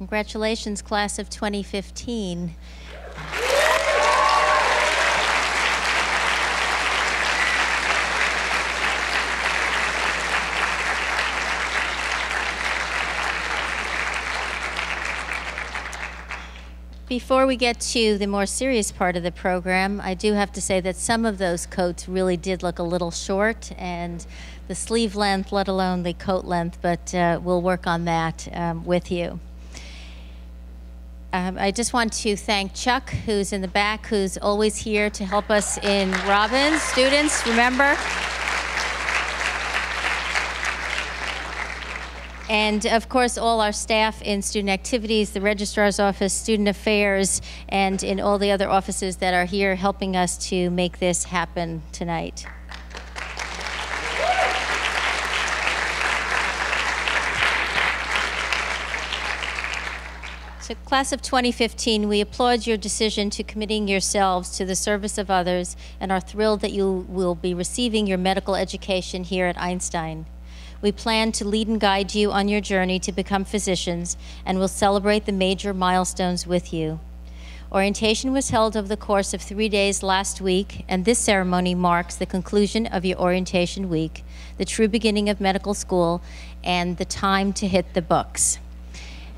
Congratulations, class of 2015. Before we get to the more serious part of the program, I do have to say that some of those coats really did look a little short, and the sleeve length, let alone the coat length, but we'll work on that with you. I just want to thank Chuck, who's in the back, who's always here to help us in Robbins. Students, remember? And of course, all our staff in student activities, the registrar's office, student affairs, and in all the other offices that are here helping us to make this happen tonight. So, class of 2015, we applaud your decision to committing yourselves to the service of others and are thrilled that you will be receiving your medical education here at Einstein. We plan to lead and guide you on your journey to become physicians and will celebrate the major milestones with you. Orientation was held over the course of 3 days last week, and this ceremony marks the conclusion of your orientation week, the true beginning of medical school, and the time to hit the books.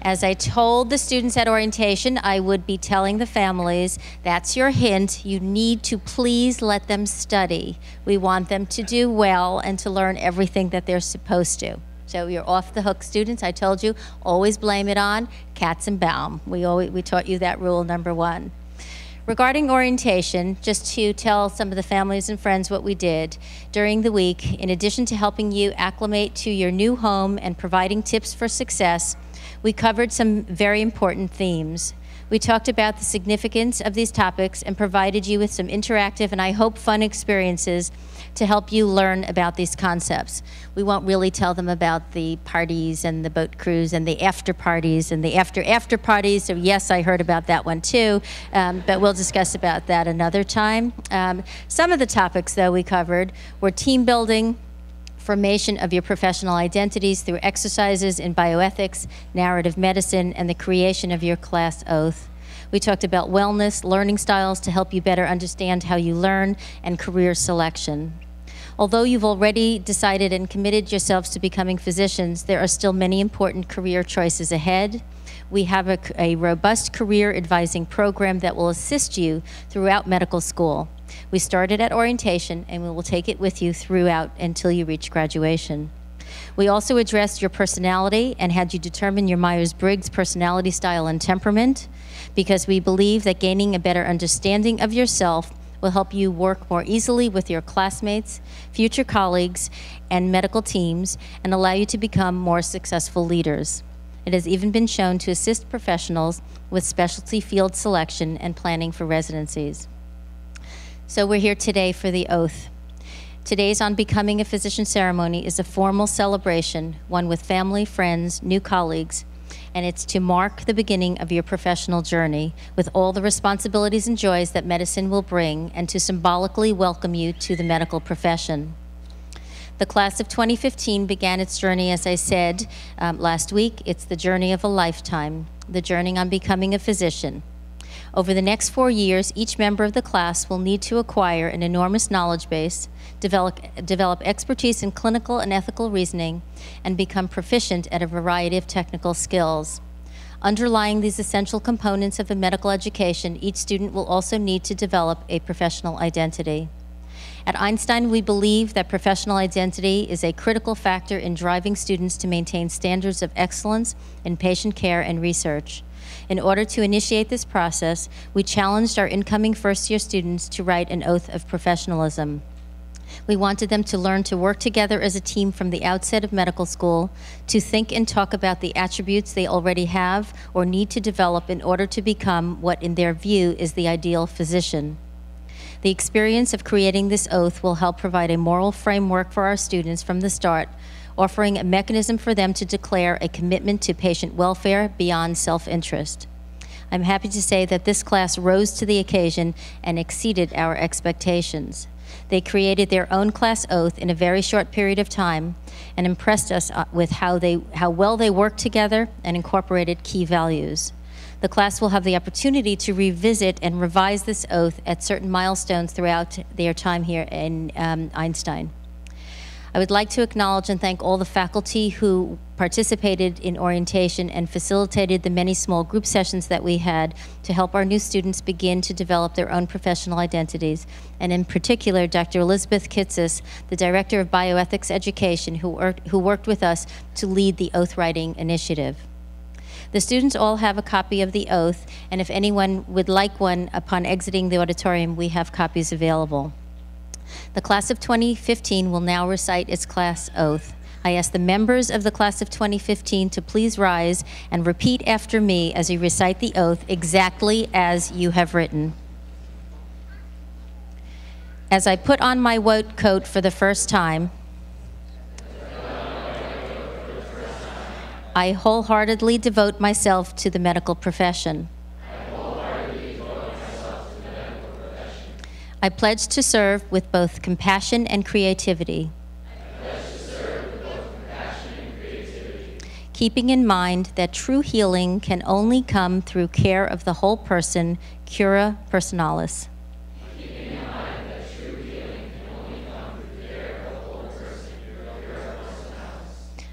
As I told the students at orientation, I would be telling the families, that's your hint. You need to please let them study. We want them to do well and to learn everything that they're supposed to. So you're off the hook, students. I told you, always blame it on Katzenbaum. We taught you that rule number 1. Regarding orientation, just to tell some of the families and friends what we did during the week, in addition to helping you acclimate to your new home and providing tips for success, we covered some very important themes. We talked about the significance of these topics and provided you with some interactive and I hope fun experiences to help you learn about these concepts. We won't really tell them about the parties and the boat cruise and the after parties and the after parties, so yes, I heard about that one too, but we'll discuss about that another time. Some of the topics, though, we covered were team building, formation of your professional identities through exercises in bioethics, narrative medicine, and the creation of your class oath. We talked about wellness, learning styles to help you better understand how you learn, and career selection. Although you've already decided and committed yourselves to becoming physicians, there are still many important career choices ahead. We have a robust career advising program that will assist you throughout medical school. We started at orientation, and we will take it with you throughout until you reach graduation. We also addressed your personality and had you determine your Myers-Briggs personality style and temperament, because we believe that gaining a better understanding of yourself will help you work more easily with your classmates, future colleagues, and medical teams, and allow you to become more successful leaders. It has even been shown to assist professionals with specialty field selection and planning for residencies. So we're here today for the oath. Today's On Becoming a Physician ceremony is a formal celebration, one with family, friends, new colleagues, and it's to mark the beginning of your professional journey with all the responsibilities and joys that medicine will bring, and to symbolically welcome you to the medical profession. The class of 2015 began its journey, as I said last week. It's the journey of a lifetime, the journey on becoming a physician. Over the next 4 years, each member of the class will need to acquire an enormous knowledge base, develop expertise in clinical and ethical reasoning, and become proficient at a variety of technical skills. Underlying these essential components of a medical education, each student will also need to develop a professional identity. At Einstein, we believe that professional identity is a critical factor in driving students to maintain standards of excellence in patient care and research. In order to initiate this process, we challenged our incoming first-year students to write an oath of professionalism. We wanted them to learn to work together as a team from the outset of medical school, to think and talk about the attributes they already have or need to develop in order to become what, in their view, is the ideal physician. The experience of creating this oath will help provide a moral framework for our students from the start, offering a mechanism for them to declare a commitment to patient welfare beyond self-interest. I'm happy to say that this class rose to the occasion and exceeded our expectations. They created their own class oath in a very short period of time and impressed us with how well they worked together and incorporated key values. The class will have the opportunity to revisit and revise this oath at certain milestones throughout their time here in Einstein. I would like to acknowledge and thank all the faculty who participated in orientation and facilitated the many small group sessions that we had to help our new students begin to develop their own professional identities, and in particular, Dr. Elizabeth Kitsis, the Director of Bioethics Education, who worked with us to lead the oath writing initiative. The students all have a copy of the oath, and if anyone would like one upon exiting the auditorium, we have copies available. The class of 2015 will now recite its class oath. I ask the members of the class of 2015 to please rise and repeat after me as you recite the oath exactly as you have written. As I put on my white coat for the first time, I wholeheartedly devote myself to the medical profession. I pledge to serve with both compassion and creativity. Keeping in mind that true healing can only come through care of the whole person, cura personalis.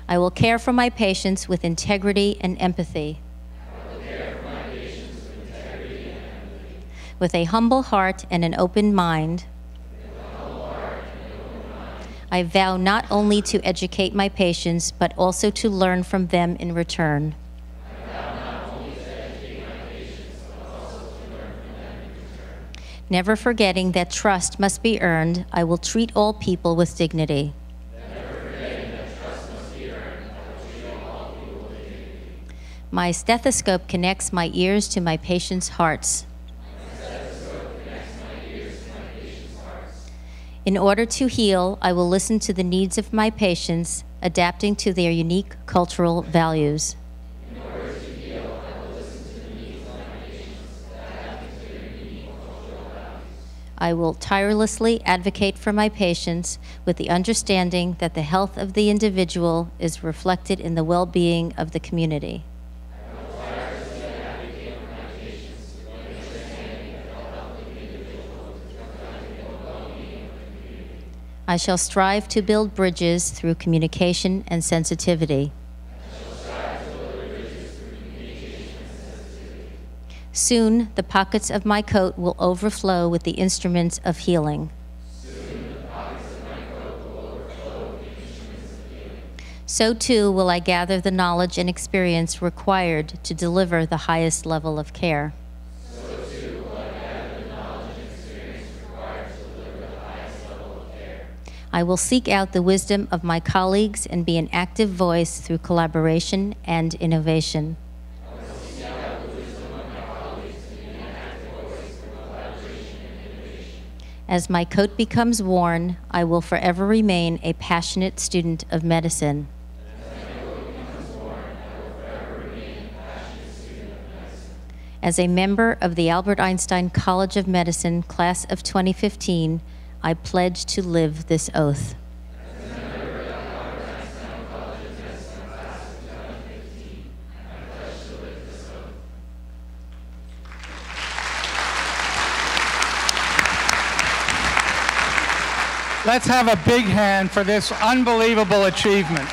I will care for my patients with integrity and empathy. With a humble heart and an open mind, I vow not only to educate my patients, but also to learn from them in return. Never forgetting that trust must be earned, I will treat all people with dignity. My stethoscope connects my ears to my patients' hearts. In order to heal, I will listen to the needs of my patients, adapting to their unique cultural values. I will tirelessly advocate for my patients with the understanding that the health of the individual is reflected in the well-being of the community. I shall strive to build bridges through communication and sensitivity. Soon, the pockets of my coat will overflow with the instruments of healing. So too will I gather the knowledge and experience required to deliver the highest level of care. I will seek out the wisdom of my colleagues and be an active voice through collaboration and innovation. As my coat becomes worn, I will forever remain a passionate student of medicine. As a member of the Albert Einstein College of Medicine class of 2015, I pledge to live this oath. Let's have a big hand for this unbelievable achievement.